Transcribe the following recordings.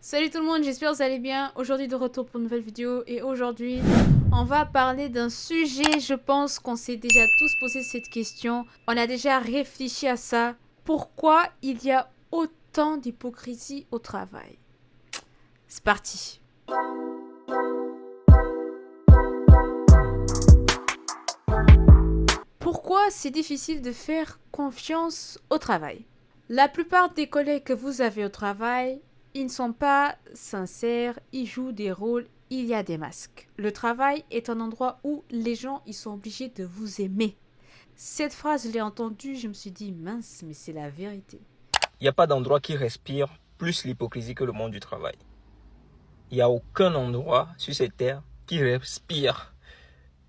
Salut tout le monde, j'espère que vous allez bien. Aujourd'hui de retour pour une nouvelle vidéo et aujourd'hui on va parler d'un sujet, je pense qu'on s'est déjà tous posé cette question. On a déjà réfléchi à ça. Pourquoi il y a autant d'hypocrisie au travail? C'est parti. Pourquoi c'est difficile de faire confiance au travail? La plupart des collègues que vous avez au travail, ils ne sont pas sincères, ils jouent des rôles, il y a des masques. Le travail est un endroit où les gens ils sont obligés de vous aimer. Cette phrase, je l'ai entendue, je me suis dit, mince, mais c'est la vérité. Il n'y a pas d'endroit qui respire plus l'hypocrisie que le monde du travail. Il n'y a aucun endroit sur cette terre qui respire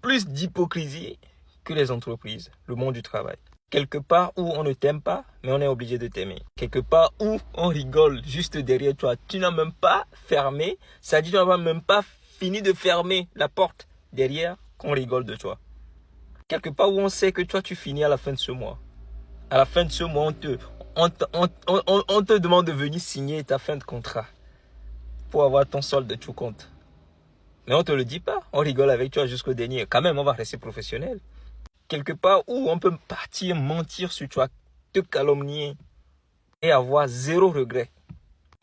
plus d'hypocrisie que les entreprises, le monde du travail. Quelque part où on ne t'aime pas, mais on est obligé de t'aimer. Quelque part où on rigole juste derrière toi. Tu n'as même pas fermé, ça dit tu n'as même pas fini de fermer la porte derrière qu'on rigole de toi. Quelque part où on sait que toi tu finis à la fin de ce mois. À la fin de ce mois, on te demande de venir signer ta fin de contrat pour avoir ton solde de tout compte. Mais on ne te le dit pas. On rigole avec toi jusqu'au dernier. Quand même, on va rester professionnel. Quelque part où on peut partir, mentir sur toi, te calomnier et avoir zéro regret.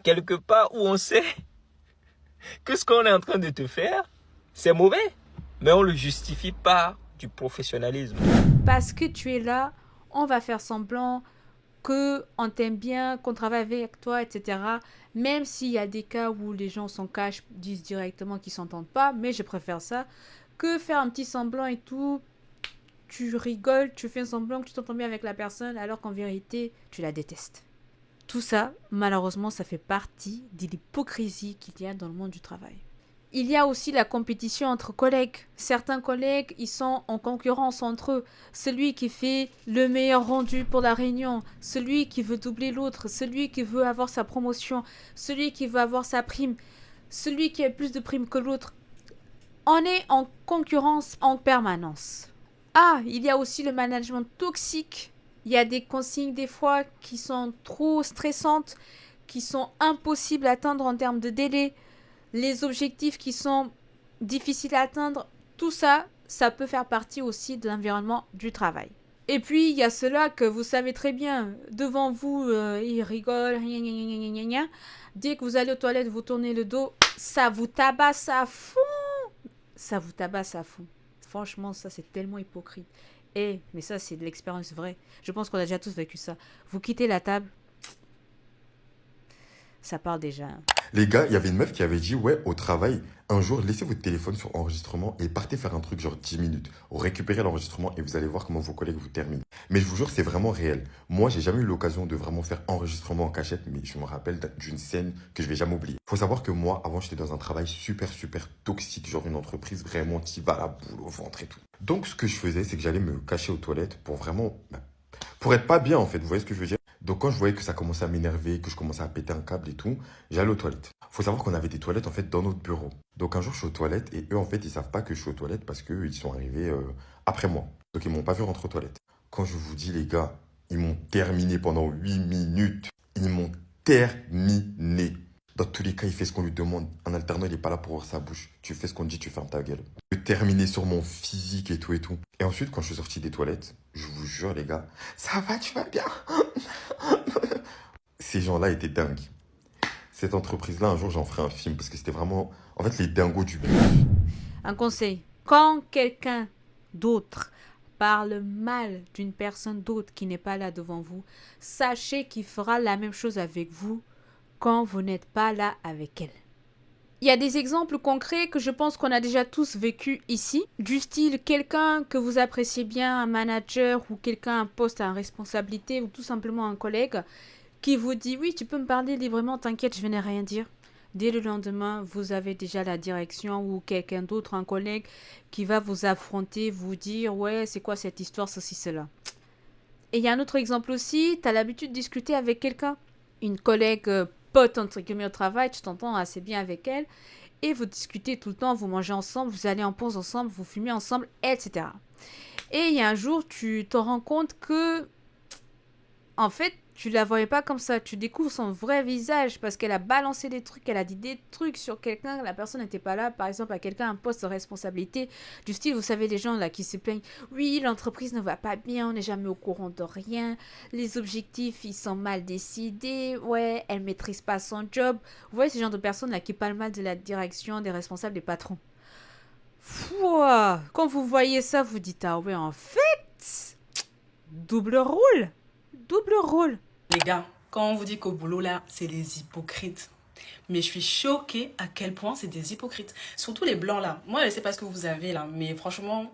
Quelque part où on sait que ce qu'on est en train de te faire, c'est mauvais. Mais on le justifie par du professionnalisme. Parce que tu es là, on va faire semblant qu'on t'aime bien, qu'on travaille avec toi, etc. Même s'il y a des cas où les gens s'en cachent, disent directement qu'ils s'entendent pas, mais je préfère ça que faire un petit semblant et tout. Tu rigoles, tu fais semblant que tu t'entends bien avec la personne alors qu'en vérité, tu la détestes. Tout ça, malheureusement, ça fait partie de l'hypocrisie qu'il y a dans le monde du travail. Il y a aussi la compétition entre collègues. Certains collègues, ils sont en concurrence entre eux. Celui qui fait le meilleur rendu pour la réunion, celui qui veut doubler l'autre, celui qui veut avoir sa promotion, celui qui veut avoir sa prime, celui qui a plus de primes que l'autre. On est en concurrence en permanence. Ah, il y a aussi le management toxique. Il y a des consignes des fois qui sont trop stressantes, qui sont impossibles à atteindre en termes de délai. Les objectifs qui sont difficiles à atteindre, tout ça, ça peut faire partie aussi de l'environnement du travail. Et puis, il y a ceux-là que vous savez très bien, devant vous, ils rigolent, gna gna gna gna gna gna. Dès que vous allez aux toilettes, vous tournez le dos, ça vous tabasse à fond. Ça vous tabasse à fond. Franchement, ça, c'est tellement hypocrite. Et, mais ça, c'est de l'expérience vraie. Je pense qu'on a déjà tous vécu ça. Vous quittez la table, ça part déjà. Les gars, il y avait une meuf qui avait dit, ouais, au travail, un jour, laissez votre téléphone sur enregistrement et partez faire un truc genre 10 minutes. Récupérez l'enregistrement et vous allez voir comment vos collègues vous terminent. Mais je vous jure, c'est vraiment réel. Moi, j'ai jamais eu l'occasion de vraiment faire enregistrement en cachette, mais je me rappelle d'une scène que je vais jamais oublier. Faut savoir que moi, avant, j'étais dans un travail super toxique, genre une entreprise vraiment qui va à la boule au ventre et tout. Donc, ce que je faisais, c'est que j'allais me cacher aux toilettes pour vraiment, pour être pas bien en fait, vous voyez ce que je veux dire? Donc quand je voyais que ça commençait à m'énerver, que je commençais à péter un câble et tout, j'allais aux toilettes. Faut savoir qu'on avait des toilettes en fait dans notre bureau. Donc un jour je suis aux toilettes et eux en fait ils savent pas que je suis aux toilettes parce qu'eux ils sont arrivés après moi. Donc ils m'ont pas vu rentrer aux toilettes. Quand je vous dis les gars, ils m'ont terminé pendant 8 minutes. Ils m'ont terminé. Dans tous les cas, il fait ce qu'on lui demande. Un alternant, il n'est pas là pour ouvrir sa bouche. Tu fais ce qu'on te dit, tu fermes ta gueule. Je terminer sur mon physique et tout et tout. Et ensuite, quand je suis sorti des toilettes, je vous jure, les gars, ça va, tu vas bien. Ces gens-là étaient dingues. Cette entreprise-là, un jour, j'en ferai un film parce que c'était vraiment, en fait, les dingos du bus. Un conseil, quand quelqu'un d'autre parle mal d'une personne d'autre qui n'est pas là devant vous, sachez qu'il fera la même chose avec vous quand vous n'êtes pas là avec elle. Il y a des exemples concrets que je pense qu'on a déjà tous vécu ici, du style quelqu'un que vous appréciez bien, un manager ou quelqu'un à un poste à responsabilité ou tout simplement un collègue qui vous dit oui, tu peux me parler librement, t'inquiète, je n'ai rien dire. Dès le lendemain, vous avez déjà la direction ou quelqu'un d'autre, un collègue, qui va vous affronter, vous dire ouais, c'est quoi cette histoire, ceci, cela. Et il y a un autre exemple aussi, tu as l'habitude de discuter avec quelqu'un, une collègue pote entre guillemets au travail, tu t'entends assez bien avec elle, et vous discutez tout le temps, vous mangez ensemble, vous allez en pause ensemble, vous fumez ensemble, etc. Et il y a un jour, tu te rends compte que, en fait, Tu la voyais pas comme ça. Tu découvres son vrai visage parce qu'elle a balancé des trucs, elle a dit des trucs sur quelqu'un. La personne n'était pas là. Par exemple, à quelqu'un un poste de responsabilité du style, vous savez, les gens là qui se plaignent. Oui, l'entreprise ne va pas bien, on n'est jamais au courant de rien. Les objectifs, ils sont mal décidés. Ouais, elle maîtrise pas son job. Vous voyez ce genre de personnes là qui parlent mal de la direction, des responsables, des patrons. Fouah. Quand vous voyez ça, vous dites ah ouais, en fait, double rôle. Double rôle. Les gars, quand on vous dit qu'au boulot, là, c'est des hypocrites. Mais je suis choquée à quel point c'est des hypocrites. Surtout les blancs, là. Moi, je sais pas ce que vous avez, là. Mais franchement,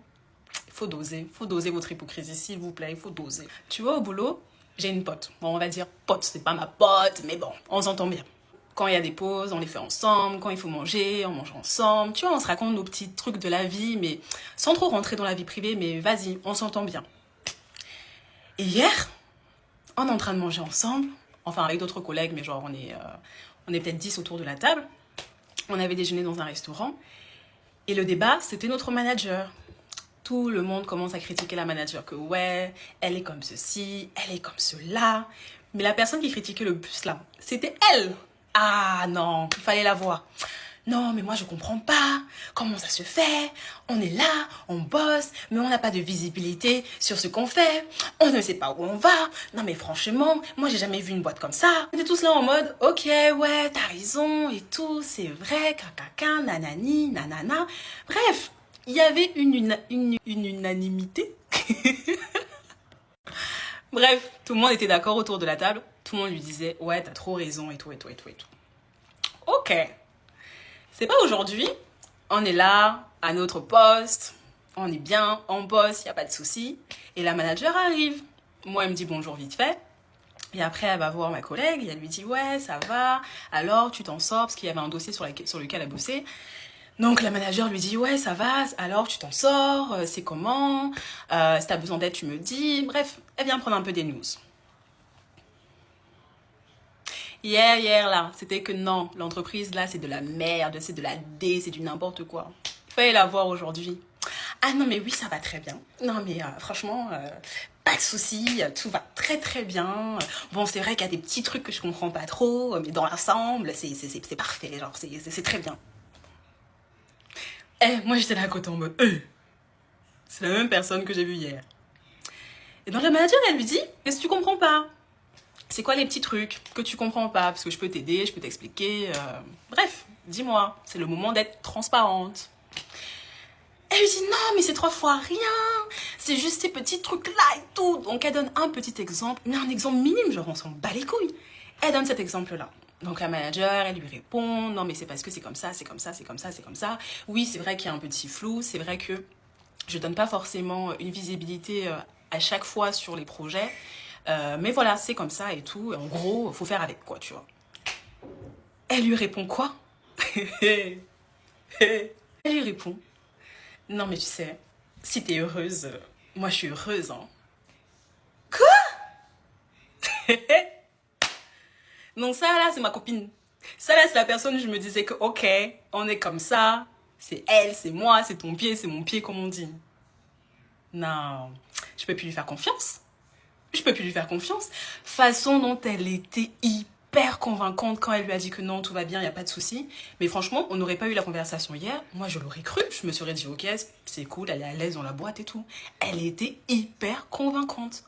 il faut doser. Il faut doser votre hypocrisie, s'il vous plaît. Il faut doser. Tu vois, au boulot, j'ai une pote. Bon, on va dire pote. C'est pas ma pote, mais bon, on s'entend bien. Quand il y a des pauses, on les fait ensemble. Quand il faut manger, on mange ensemble. Tu vois, on se raconte nos petits trucs de la vie, mais sans trop rentrer dans la vie privée. Mais vas-y, on s'entend bien. Et hier, on est en train de manger ensemble, enfin avec d'autres collègues, mais genre on est peut-être 10 autour de la table. On avait déjeuné dans un restaurant et le débat, c'était notre manager. Tout le monde commence à critiquer la manager, que ouais, elle est comme ceci, elle est comme cela. Mais la personne qui critiquait le plus là, c'était elle. Ah non, il fallait la voir. Non, mais moi je comprends pas. Comment ça se fait? On est là, on bosse, mais on n'a pas de visibilité sur ce qu'on fait. On ne sait pas où on va. Non, mais franchement, moi j'ai jamais vu une boîte comme ça. On était tous là en mode, ok, ouais, t'as raison et tout, c'est vrai, cacaca, nanani, nanana. Bref, il y avait une unanimité. Bref, tout le monde était d'accord autour de la table. Tout le monde lui disait, ouais, t'as trop raison et tout, et tout, et tout, et tout. Ok. C'est pas aujourd'hui, on est là, à notre poste, on est bien, on bosse, il n'y a pas de souci. Et la manager arrive. Moi, elle me dit bonjour vite fait. Et après, elle va voir ma collègue et elle lui dit ouais, ça va, alors tu t'en sors, parce qu'il y avait un dossier sur lequel elle bossait. Donc la manager lui dit ouais, ça va, alors tu t'en sors, c'est comment, si t'as besoin d'aide, tu me dis. Bref, elle vient prendre un peu des news. Hier, là, c'était que non, l'entreprise, là, c'est de la merde, c'est de la D, c'est du n'importe quoi. Il fallait la voir aujourd'hui. Ah non, mais oui, ça va très bien. Non, mais franchement, pas de souci, tout va très très bien. Bon, c'est vrai qu'il y a des petits trucs que je comprends pas trop, mais dans l'ensemble, c'est parfait, genre, c'est très bien. Eh, moi, j'étais là à côté en mode, c'est la même personne que j'ai vue hier. Et donc la manager, elle lui dit, qu'est-ce que tu comprends pas? C'est quoi les petits trucs que tu comprends pas? Parce que je peux t'aider, je peux t'expliquer. Bref, dis-moi, c'est le moment d'être transparente. Elle lui dit non, mais c'est 3 fois rien. C'est juste ces petits trucs-là et tout. Donc elle donne un petit exemple, mais un exemple minime, genre on s'en bat les couilles. Elle donne cet exemple-là. Donc la manager, elle lui répond non, mais c'est parce que c'est comme ça, c'est comme ça, c'est comme ça, c'est comme ça. Oui, c'est vrai qu'il y a un petit flou, c'est vrai que je donne pas forcément une visibilité à chaque fois sur les projets. Mais voilà, c'est comme ça et tout. En gros, faut faire avec quoi, tu vois. Elle lui répond quoi? Elle lui répond non, mais tu sais, si t'es heureuse, moi je suis heureuse, hein. Quoi? Donc ça là, c'est ma copine. Ça là, c'est la personne où je me disais que ok, on est comme ça. C'est elle, c'est moi, c'est ton pied, c'est mon pied, comme on dit. Non, je peux plus lui faire confiance. Je peux plus lui faire confiance. Façon dont elle était hyper convaincante quand elle lui a dit que non, tout va bien, il n'y a pas de souci. Mais franchement, on n'aurait pas eu la conversation hier. Moi, je l'aurais cru. Je me serais dit, ok, c'est cool, elle est à l'aise dans la boîte et tout. Elle était hyper convaincante.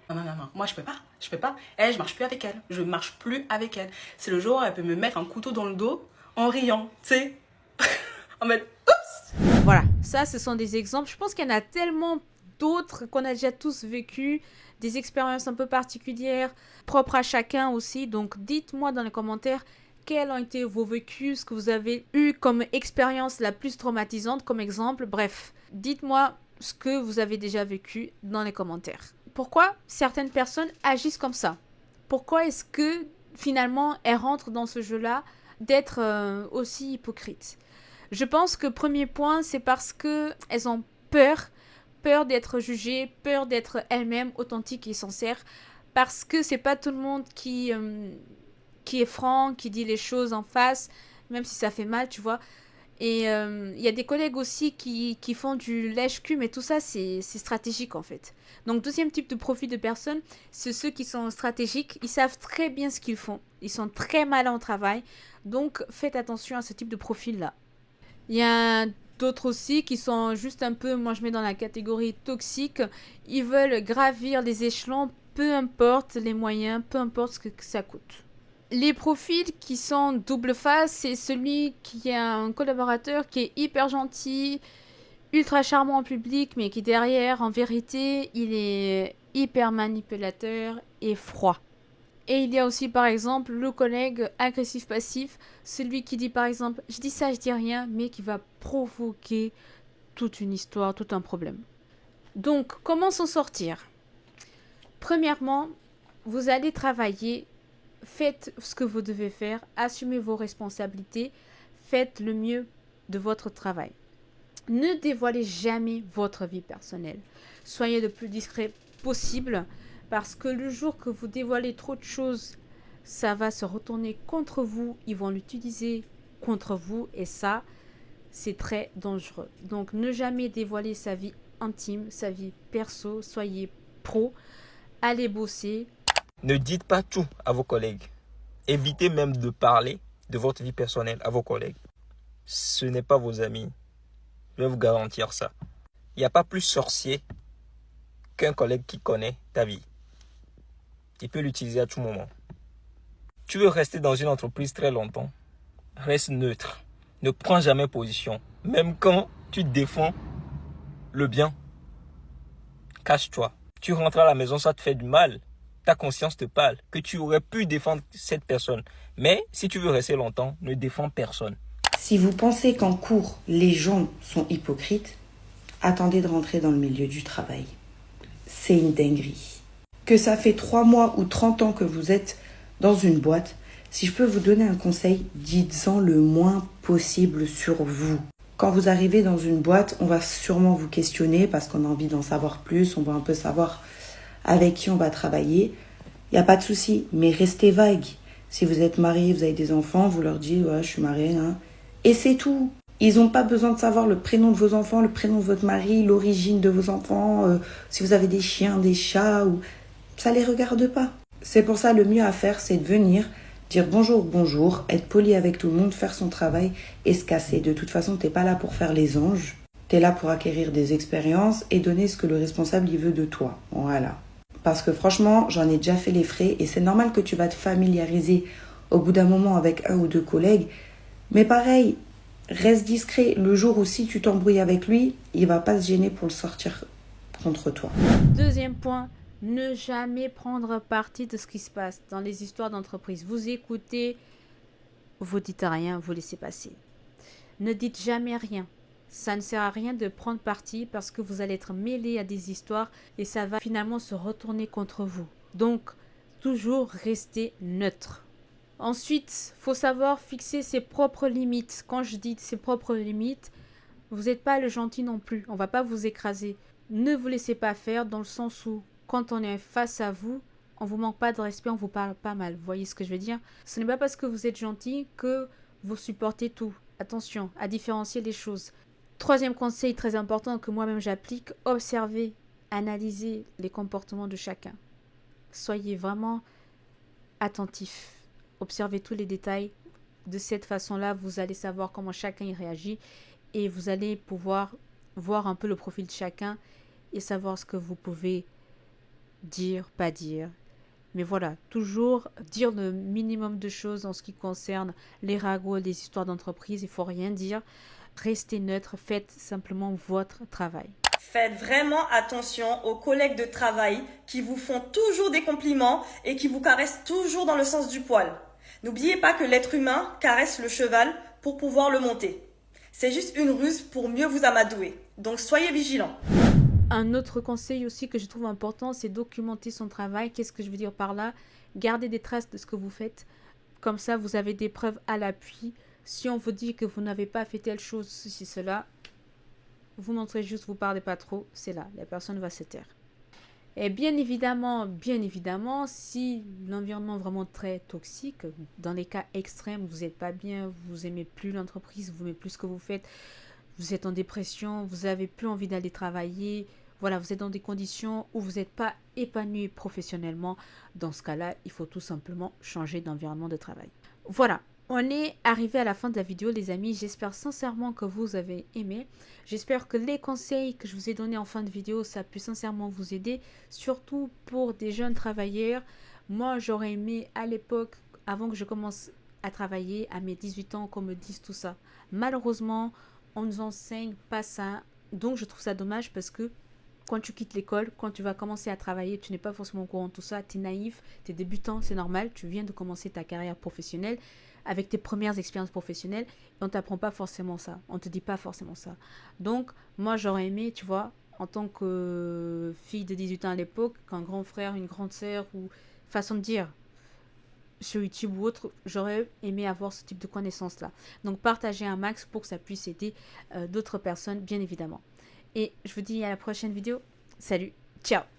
Non, non, non, non. Moi, je peux pas. Je peux pas. Elle, je marche plus avec elle. Je marche plus avec elle. C'est le jour où elle peut me mettre un couteau dans le dos en riant, tu sais. En mode, oups. Voilà, ça, ce sont des exemples. Je pense qu'il y en a tellement d'autres qu'on a déjà tous vécu, des expériences un peu particulières, propres à chacun aussi. Donc, dites-moi dans les commentaires quels ont été vos vécus, ce que vous avez eu comme expérience la plus traumatisante, comme exemple. Bref, dites-moi ce que vous avez déjà vécu dans les commentaires. Pourquoi certaines personnes agissent comme ça? Pourquoi est-ce que finalement elles rentrent dans ce jeu-là d'être aussi hypocrites? Je pense que premier point, c'est parce qu'elles ont peur d'être jugées, peur d'être elles-mêmes authentiques et sincères, parce que c'est pas tout le monde qui est franc, qui dit les choses en face, même si ça fait mal, tu vois. Et il y a des collègues aussi qui font du lèche-cul, mais tout ça, c'est stratégique en fait. Donc, deuxième type de profil de personnes, c'est ceux qui sont stratégiques. Ils savent très bien ce qu'ils font. Ils sont très malins au travail. Donc, faites attention à ce type de profil-là. Il y a d'autres aussi qui sont juste un peu, moi je mets dans la catégorie toxique. Ils veulent gravir les échelons, peu importe les moyens, peu importe ce que ça coûte. Les profils qui sont double face, c'est celui qui est un collaborateur qui est hyper gentil, ultra charmant en public, mais qui derrière, en vérité, il est hyper manipulateur et froid. Et il y a aussi par exemple le collègue agressif passif, celui qui dit par exemple je dis ça, je dis rien, mais qui va provoquer toute une histoire, tout un problème. Donc comment s'en sortir? Premièrement, vous allez travailler, faites ce que vous devez faire, assumez vos responsabilités, faites le mieux de votre travail. Ne dévoilez jamais votre vie personnelle. Soyez le plus discret possible parce que le jour que vous dévoilez trop de choses, ça va se retourner contre vous. Ils vont l'utiliser contre vous et ça, c'est très dangereux. Donc ne jamais dévoiler sa vie intime, sa vie perso. Soyez pro. Allez bosser. Ne dites pas tout à vos collègues. Évitez même de parler de votre vie personnelle à vos collègues. Ce n'est pas vos amis. Je vais vous garantir ça. Il n'y a pas plus sorcier qu'un collègue qui connaît ta vie. Il peut l'utiliser à tout moment. Tu veux rester dans une entreprise très longtemps? Reste neutre. Ne prends jamais position. Même quand tu défends le bien, cache-toi. Tu rentres à la maison, ça te fait du mal. Ta conscience te parle que tu aurais pu défendre cette personne. Mais si tu veux rester longtemps, ne défends personne. Si vous pensez qu'en cours, les gens sont hypocrites, attendez de rentrer dans le milieu du travail. C'est une dinguerie. Que ça fait 3 mois ou 30 ans que vous êtes dans une boîte, si je peux vous donner un conseil, dites-en le moins possible sur vous. Quand vous arrivez dans une boîte, on va sûrement vous questionner parce qu'on a envie d'en savoir plus, on va un peu savoir avec qui on va travailler. Il n'y a pas de souci, mais restez vague. Si vous êtes marié, vous avez des enfants, vous leur dites « ouais, je suis mariée hein. ». Et c'est tout. Ils n'ont pas besoin de savoir le prénom de vos enfants, le prénom de votre mari, l'origine de vos enfants, si vous avez des chiens, des chats, ou... ça ne les regarde pas. C'est pour ça le mieux à faire, c'est de venir, dire bonjour, être poli avec tout le monde, faire son travail et se casser. De toute façon, tu n'es pas là pour faire les anges. Tu es là pour acquérir des expériences et donner ce que le responsable il veut de toi. Voilà. Parce que franchement, j'en ai déjà fait les frais et c'est normal que tu vas te familiariser au bout d'un moment avec 1 ou 2 collègues. Mais pareil, reste discret. Le jour où si tu t'embrouilles avec lui, il va pas se gêner pour le sortir contre toi. Deuxième point, ne jamais prendre parti de ce qui se passe dans les histoires d'entreprise. Vous écoutez, vous dites rien, vous laissez passer. Ne dites jamais rien. Ça ne sert à rien de prendre parti parce que vous allez être mêlé à des histoires et ça va finalement se retourner contre vous. Donc, toujours rester neutre. Ensuite, faut savoir fixer ses propres limites. Quand je dis ses propres limites, vous n'êtes pas le gentil non plus. On ne va pas vous écraser. Ne vous laissez pas faire dans le sens où quand on est face à vous, on vous manque pas de respect, on vous parle pas mal. Vous voyez ce que je veux dire? Ce n'est pas parce que vous êtes gentil que vous supportez tout. Attention à différencier les choses. Troisième conseil très important que moi-même j'applique, observez, analysez les comportements de chacun. Soyez vraiment attentifs. Observez tous les détails. De cette façon-là, vous allez savoir comment chacun y réagit et vous allez pouvoir voir un peu le profil de chacun et savoir ce que vous pouvez dire, pas dire. Mais voilà, toujours dire le minimum de choses en ce qui concerne les ragots, les histoires d'entreprise. Il ne faut rien dire. Restez neutre, faites simplement votre travail. Faites vraiment attention aux collègues de travail qui vous font toujours des compliments et qui vous caressent toujours dans le sens du poil. N'oubliez pas que l'être humain caresse le cheval pour pouvoir le monter. C'est juste une ruse pour mieux vous amadouer. Donc soyez vigilants. Un autre conseil aussi que je trouve important, c'est documenter son travail. Qu'est-ce que je veux dire par là? Gardez des traces de ce que vous faites. Comme ça, vous avez des preuves à l'appui. Si on vous dit que vous n'avez pas fait telle chose, ceci, cela, vous montrez juste, vous parlez pas trop, c'est là. La personne va se taire. Et bien évidemment, si l'environnement est vraiment très toxique, dans les cas extrêmes, vous n'êtes pas bien, vous aimez plus l'entreprise, vous n'aimez plus ce que vous faites, vous êtes en dépression, vous n'avez plus envie d'aller travailler, voilà, vous êtes dans des conditions où vous n'êtes pas épanoui professionnellement, dans ce cas-là, il faut tout simplement changer d'environnement de travail. Voilà, on est arrivé à la fin de la vidéo les amis, j'espère sincèrement que vous avez aimé, j'espère que les conseils que je vous ai donnés en fin de vidéo, ça a pu sincèrement vous aider, surtout pour des jeunes travailleurs. Moi j'aurais aimé à l'époque, avant que je commence à travailler, à mes 18 ans, qu'on me dise tout ça. Malheureusement, on nous enseigne pas ça, donc je trouve ça dommage parce que quand tu quittes l'école, quand tu vas commencer à travailler, tu n'es pas forcément au courant de tout ça, tu es naïf, tu es débutant, c'est normal, tu viens de commencer ta carrière professionnelle avec tes premières expériences professionnelles et on t'apprend pas forcément ça, on te dit pas forcément ça. Donc moi j'aurais aimé, tu vois, en tant que fille de 18 ans à l'époque, qu'un grand frère, une grande sœur ou façon de dire sur YouTube ou autre, j'aurais aimé avoir ce type de connaissances là. Donc partagez un max pour que ça puisse aider d'autres personnes bien évidemment. Et je vous dis à la prochaine vidéo. Salut, ciao.